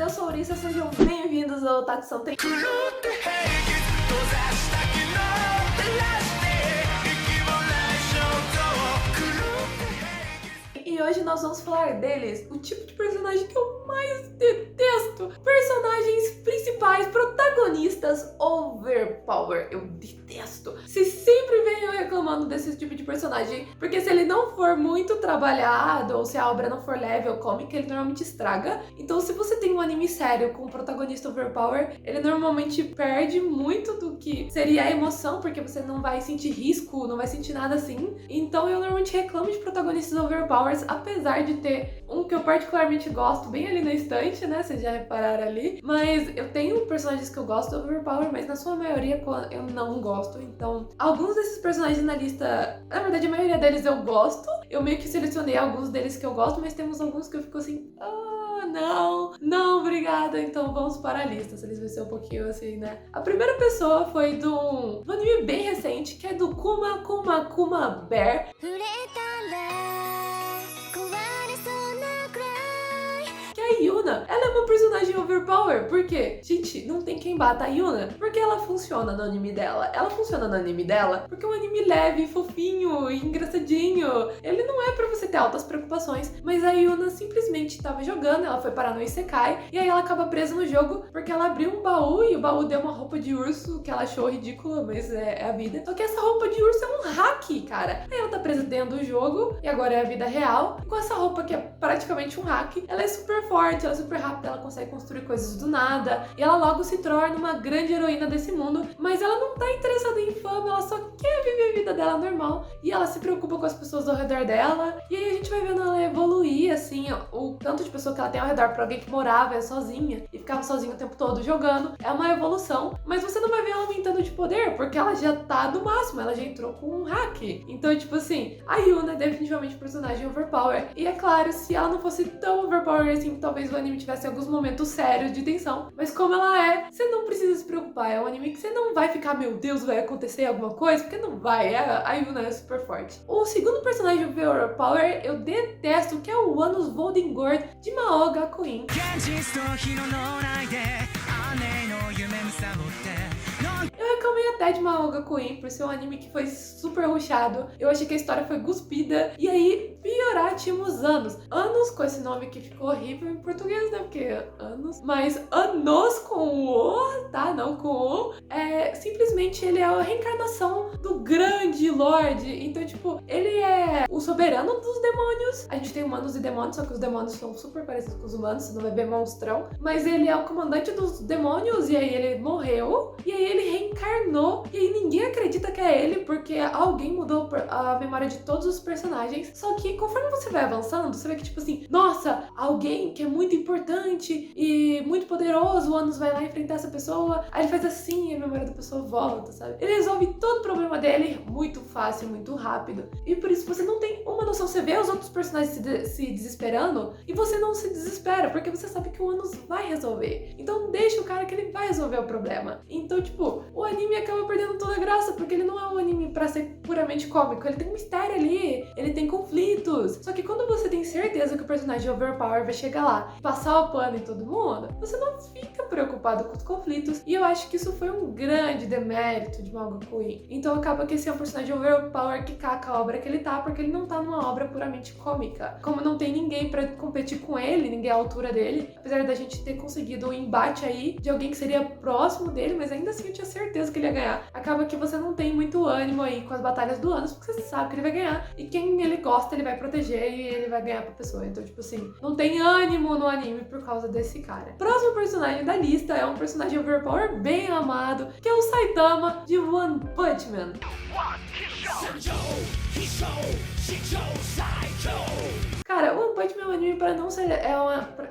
eu sou a Urissa, sejam bem-vindos ao Otaku Tem. E hoje nós vamos falar deles, o tipo de personagem que eu mais detesto. Personagens principais, protagonistas overpower. Eu detesto. Vocês sempre vêm eu reclamando desse tipo de personagem, porque se ele não for muito trabalhado, ou se a obra não for leve ou cômica, ele normalmente estraga. Então se você tem um anime sério com um protagonista overpower, ele normalmente perde muito do que seria a emoção, porque você não vai sentir risco, não vai sentir nada assim. Então eu normalmente reclamo de protagonistas overpowers, apesar de ter um que eu particularmente gosto bem ali na estante, né? Vocês já repararam ali. Mas eu tenho personagens que eu gosto do overpower, mas na sua maioria eu não gosto. Então, alguns desses personagens na lista, na verdade a maioria deles eu gosto. Eu meio que selecionei alguns deles que eu gosto, mas temos alguns que eu fico assim, não, obrigada. Então vamos para a lista, se eles vão ser um pouquinho assim, né? A primeira pessoa foi do anime bem recente, que é do Kuma Bear. A Yuna, ela é uma personagem overpower, porque, gente, não tem quem bata a Yuna, porque ela funciona no anime dela. Ela funciona no anime dela porque é um anime leve, fofinho e engraçadinho. Ele não é pra você ter altas preocupações, mas a Yuna simplesmente tava jogando, ela foi parar no Isekai, e aí ela acaba presa no jogo porque ela abriu um baú e o baú deu uma roupa de urso que ela achou ridícula, mas é a vida. Só que essa roupa de urso é um hack, cara. Aí ela tá presa dentro do jogo, e agora é a vida real, e com essa roupa que é praticamente um hack, ela é super forte, ela é super rápida, ela consegue construir coisas do nada, e ela logo se torna uma grande heroína desse mundo, mas ela não tá interessada em fama, ela só quer viver a vida dela normal, e ela se preocupa com as pessoas ao redor dela, e aí a gente vai vendo ela evoluir, assim, o tanto de pessoa que ela tem ao redor pra alguém que morava sozinha, e ficava sozinha o tempo todo jogando, é uma evolução, mas você não vai ver ela aumentando de poder, porque ela já tá do máximo, ela já entrou com um hack. Então, tipo assim, a Yuna é definitivamente um personagem overpower, e é claro, se ela não fosse tão overpower assim, talvez o anime tivesse alguns momentos sérios de tensão, mas como ela é, você não precisa se preocupar, é um anime que você não vai ficar, meu Deus, vai acontecer alguma coisa, porque não vai, a Yuna é super forte. O segundo personagem overpower eu detesto, que é o Anos Voldemort de Mahoga Queen. Eu reclamei até de Mahoga Queen por ser um anime que foi super rushado. Eu achei que a história foi cuspida. E aí, piorar, tínhamos Anos. Anos com esse nome que ficou horrível em português, né? Porque anos. Mas Anos com o, tá? Não com o. Simplesmente ele é a reencarnação do grande Lorde. Então, tipo, ele é o soberano dos demônios. A gente tem humanos e demônios, só que os demônios são super parecidos com os humanos. Você não vai ver monstrão. Mas ele é o comandante dos demônios. E aí ele morreu. E aí ele reencarnou, e aí ninguém acredita que é ele, porque alguém mudou a memória de todos os personagens. Só que conforme você vai avançando, você vê que tipo assim, nossa, alguém que é muito importante e muito poderoso, o Anos vai lá enfrentar essa pessoa, aí ele faz assim e a memória da pessoa volta, sabe? Ele resolve todo o problema dele muito fácil, muito rápido, e por isso você não tem uma noção, você vê os outros personagens se desesperando e você não se desespera, porque você sabe que o Anos vai resolver. Então deixa o cara que ele vai resolver o problema. Então, tipo, o anime acaba perdendo toda a graça, porque ele não é um anime pra ser puramente cômico, ele tem um mistério ali, ele tem conflitos. Só que quando você tem certeza que o personagem overpower vai chegar lá e passar o pano em todo mundo, você não fica preocupado com os conflitos, e eu acho que isso foi um grande demérito de Mahoga Queen. Então acaba que esse é um personagem overpower que caca a obra que ele tá, porque ele não tá numa obra puramente cômica. Como não tem ninguém pra competir com ele, ninguém à altura dele, apesar da gente ter conseguido um embate aí de alguém que seria próximo dele, mas ainda assim eu tinha certeza que ele ia ganhar. Acaba que você não tem muito ânimo aí com as batalhas do Anos, porque você sabe que ele vai ganhar, e quem ele gosta ele vai proteger e ele vai ganhar pra pessoa. Então, tipo assim, não tem ânimo no anime por causa desse cara. Próximo personagem da lista é um personagem overpower bem amado, que é o Saitama de One Punch Man. Cara, One Punch Man é um anime pra não ser...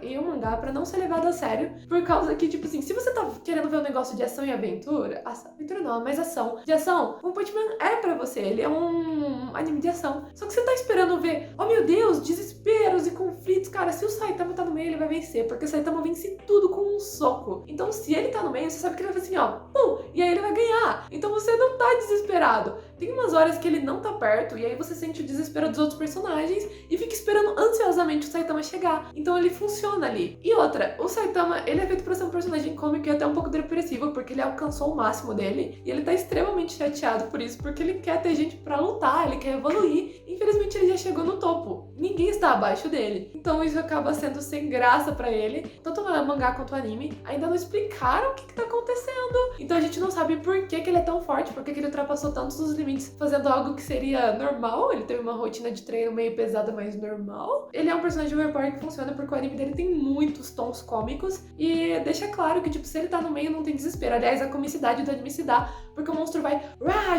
e um mangá pra não ser levado a sério, por causa que, tipo assim, se você tá querendo ver um negócio de ação e aventura... Aventura não, mas ação. De ação, One Punch Man é pra você. Ele é um anime de ação. Só que você tá esperando ver, oh meu Deus, desesperos e conflitos. Cara, se o Saitama tá no meio, ele vai vencer, porque o Saitama vence tudo com um soco. Então, se ele tá no meio, você sabe que ele vai fazer assim, ó, pum, e aí ele vai ganhar. Então você não tá desesperado. Tem umas horas que ele não tá perto, e aí você sente o desespero dos outros personagens e fica esperando esperando ansiosamente o Saitama chegar. Então ele funciona ali. E outra, o Saitama, ele é feito pra ser um personagem cômico e até um pouco depressivo, porque ele alcançou o máximo dele. E ele tá extremamente chateado por isso, porque ele quer ter gente pra lutar, ele quer evoluir. Infelizmente ele já chegou no topo. Ninguém está abaixo dele. Então isso acaba sendo sem graça pra ele. Tanto o mangá quanto o anime ainda não explicaram o que tá acontecendo. Então a gente não sabe por que ele é tão forte, por que ele ultrapassou tantos os limites fazendo algo que seria normal. Ele teve uma rotina de treino meio pesada, mas normal. Ele é um personagem overpower que funciona porque o anime dele tem muitos tons cômicos e deixa claro que, tipo, se ele tá no meio não tem desespero. Aliás, a comicidade do anime se dá porque o monstro vai,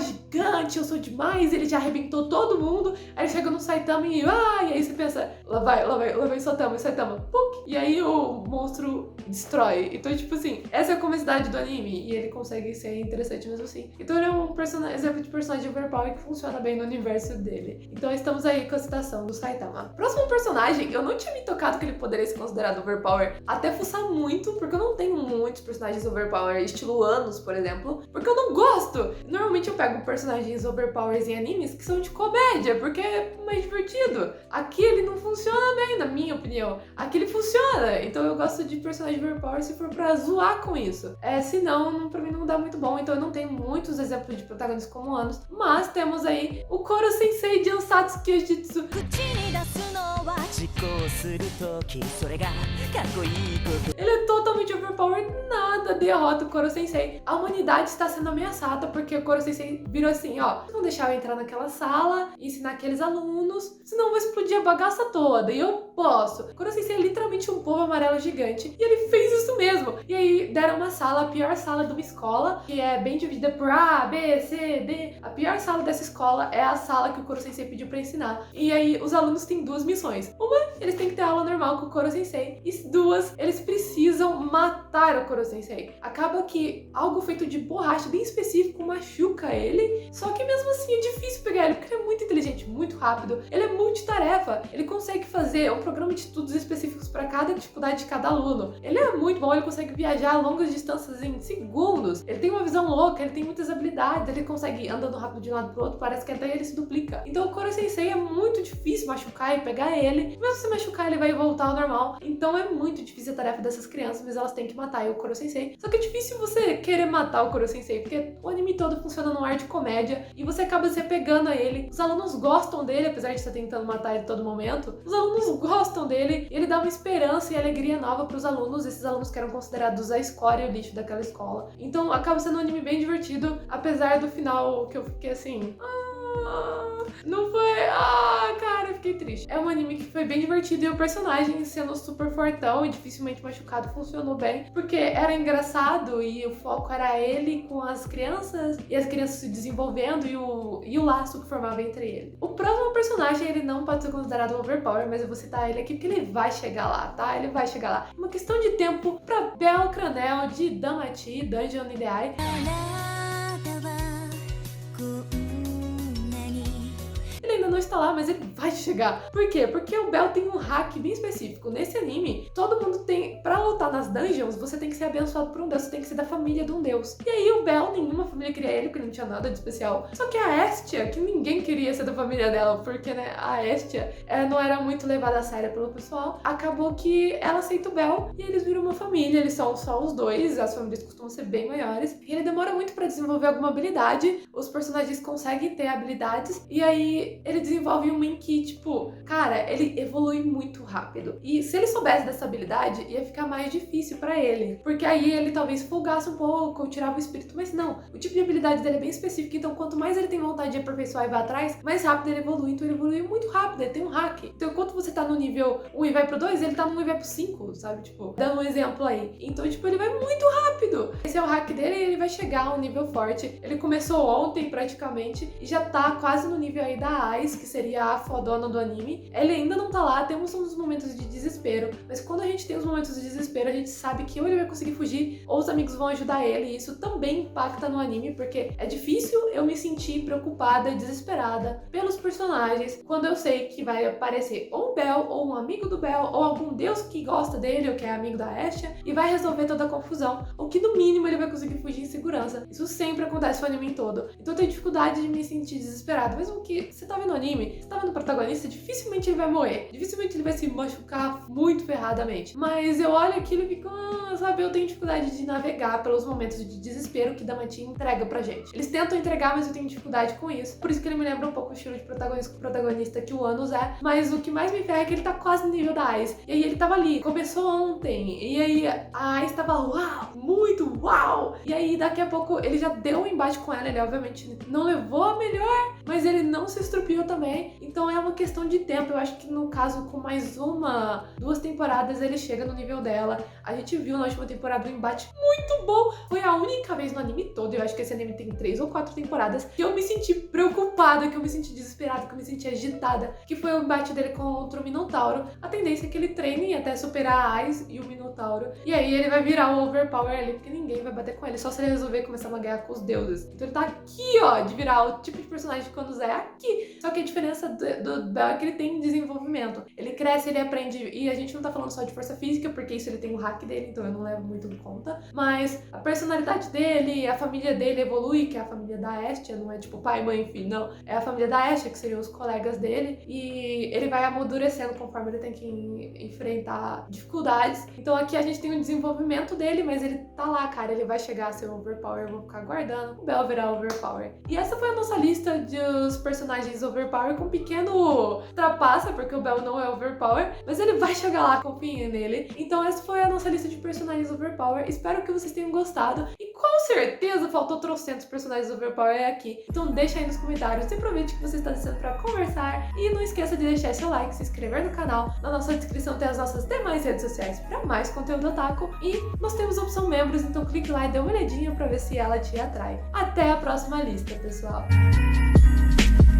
gigante, eu sou demais, ele já arrebentou todo mundo. Aí ele chega no Saitama e aí você pensa, lá vai o Saitama, puk, e aí o monstro destrói. Então, tipo assim, essa é a comicidade do anime e ele consegue ser interessante mesmo assim. Então ele é um exemplo de personagem overpower que funciona bem no universo dele. Então estamos aí com a citação do Saitama. Próximo personagem, eu não tinha me tocado que ele poderia ser considerado overpower, até fuçar muito, porque eu não tenho muitos personagens overpower, estilo Anos, por exemplo, porque eu não gosto. Normalmente eu pego personagens overpowers em animes que são de comédia, porque é mais divertido. Aqui ele não funciona bem, na minha opinião. Aqui ele funciona, então eu gosto de personagem overpower se for pra zoar com isso. Senão, pra mim não dá muito bom, então eu não tenho muitos exemplos de protagonistas como Anos, mas temos aí o Koro Sensei de Ansatsu Kyojutsu. Ele é totalmente overpowered, nada derrota o Koro Sensei. A humanidade está sendo ameaçada porque o Koro Sensei virou assim, ó, vão deixar eu entrar naquela sala e ensinar aqueles alunos, senão vai explodir a bagaça toda, e eu posso. O Koro Sensei é literalmente um povo amarelo gigante, e ele fez isso mesmo. E aí deram uma sala, a pior sala de uma escola, que é bem dividida por A, B, C, D. A pior sala dessa escola é a sala que o Koro Sensei pediu pra ensinar. E aí os alunos têm duas missões. Uma, eles têm que ter aula normal com o Koro Sensei. E duas, eles precisam matar o Koro Sensei. Acaba que algo feito de borracha bem específico machuca ele, só que mesmo assim é difícil pegar ele, porque ele é muito inteligente, muito rápido. Ele é multitarefa. Ele consegue fazer um programa de estudos específicos para cada dificuldade de cada aluno. Ele é muito bom, ele consegue viajar a longas distâncias em segundos. Ele tem uma visão louca, ele tem muitas habilidades, ele consegue andando rápido de um lado pro outro, parece que até ele se duplica. Então o Koro Sensei é muito difícil machucar e pegar ele. Mesmo se machucar, ele vai voltar ao normal. Então é muito difícil a tarefa dessas crianças, mas elas têm que matar o Koro Sensei. Só que é difícil você querer matar o Koro Sensei, porque o anime todo funciona num ar de comédia e você acaba se apegando a ele. Os alunos gostam dele, apesar de estar tentando matar ele a todo momento. Os alunos gostam dele e ele dá uma esperança e alegria nova pros alunos. Esses alunos que eram considerados a escória e o lixo daquela escola. Então acaba sendo um anime bem divertido, apesar do final que eu fiquei assim... não foi... cara, eu fiquei triste. É um anime que foi bem divertido e o personagem sendo super fortão e dificilmente machucado funcionou bem, porque era engraçado e o foco era ele com as crianças e as crianças se desenvolvendo e o laço que formava entre eles. O próximo personagem, ele não pode ser considerado um overpower, mas eu vou citar ele aqui porque ele vai chegar lá, tá? Ele vai chegar lá. Uma questão de tempo pra Bel Cranel de Danmachi, Dungeon Ideai. Ele ainda não está lá, mas ele vai chegar. Por quê? Porque o Bel tem um hack bem específico. Nesse anime, todo mundo tem... Pra lutar nas dungeons, você tem que ser abençoado por um deus. Você tem que ser da família de um deus. E aí o Bel, nenhuma família queria ele, porque não tinha nada de especial. Só que a Estia, que ninguém queria ser da família dela, porque, né, a Estia não era muito levada a sério pelo pessoal. Acabou que ela aceita o Bel e eles viram uma família. Eles são só os dois. As famílias costumam ser bem maiores. E ele demora muito pra desenvolver alguma habilidade. Os personagens conseguem ter habilidades. E aí ele desenvolve um Min que, tipo, cara, ele evolui muito rápido. E se ele soubesse dessa habilidade, ia ficar mais difícil pra ele. Porque aí ele talvez folgasse um pouco, ou tirava o espírito. Mas não, o tipo de habilidade dele é bem específico. Então, quanto mais ele tem vontade de aperfeiçoar e vai atrás, mais rápido ele evolui. Então, ele evolui muito rápido, ele tem um hack. Então, enquanto você tá no nível 1 e vai pro 2, ele tá no 1 e vai pro 5, sabe? Tipo, dando um exemplo aí. Então, tipo, ele vai muito rápido. Esse é o hack dele e ele vai chegar a um nível forte. Ele começou ontem, praticamente, e já tá quase no nível aí da Ice, que seria a fodona do anime. Ele ainda não tá lá, temos uns momentos de desespero, mas quando a gente tem os momentos de desespero, a gente sabe que ou ele vai conseguir fugir, ou os amigos vão ajudar ele, e isso também impacta no anime, porque é difícil eu me sentir preocupada e desesperada pelos personagens quando eu sei que vai aparecer ou o Bell, ou um amigo do Bell, ou algum deus que gosta dele, ou que é amigo da Astia, e vai resolver toda a confusão, ou que no mínimo ele vai conseguir fugir em segurança. Isso sempre acontece no anime todo. Então eu tenho dificuldade de me sentir desesperado. Mesmo que você tá vendo o anime, você tá vendo o protagonista, dificilmente ele vai morrer. Dificilmente ele vai se machucar muito ferradamente. Mas eu olho aquilo e fico, sabe, eu tenho dificuldade de navegar pelos momentos de desespero que Damati entrega pra gente. Eles tentam entregar, mas eu tenho dificuldade com isso. Por isso que ele me lembra um pouco o estilo de protagonista que o Anos é. Mas o que mais me ferra é que ele tá quase no nível da Ais. E aí ele tava ali, começou ontem. E aí a Ais tava uau, muito uau. E aí daqui a pouco ele já deu um embate com ela. Ele obviamente não levou a melhor, mas ele não se estrupiou também. Então é uma questão de tempo. Eu acho que no caso, com mais duas temporadas, ele chega no nível dela. A gente viu na última temporada um embate muito bom. Foi a única vez no anime todo, eu acho que esse anime tem 3 ou 4 temporadas, que eu me senti preocupada, que eu me senti desesperada, que eu me senti agitada, que foi o embate dele contra o Minotauro. A tendência é que ele treine até superar a Ais e o Minotauro. E aí ele vai virar o overpower ali, porque ninguém vai bater com ele, só se ele resolver começar uma guerra com os deuses. Então ele tá aqui, ó, de virar o tipo de personagem que quando é aqui. Só que a diferença do Bell é que ele tem desenvolvimento. Ele cresce, ele aprende, e a gente não tá falando só de força física, porque isso ele tem o hack dele, então eu não levo muito em conta. Mas a personalidade dele, a família dele evolui, que é a família da Astia, não é tipo pai, mãe, filho, não. É a família da Astia, que seriam os colegas dele, e ele vai amadurecendo conforme ele tem que enfrentar dificuldades. Então aqui a gente tem um desenvolvimento dele, mas ele tá lá, cara, ele vai chegar a ser um overpower, eu vou ficar aguardando o Bell virar overpower. E essa foi a nossa lista dos personagens overpower com um pequeno trapaça, porque o Bell não é overpower, mas ele vai chegar lá, confiem nele. Então essa foi a nossa lista de personagens overpower. Espero que vocês tenham gostado, e com certeza faltou trocentos personagens overpower aqui. Então deixa aí nos comentários e aproveite que você está descendo pra conversar, e não esqueça de deixar seu like, se inscrever no canal. Na nossa descrição tem as nossas demais redes sociais para mais conteúdo otaku, e nós temos a opção membros, então clique lá e dê uma olhadinha pra ver se ela te atrai. Até a próxima lista, pessoal!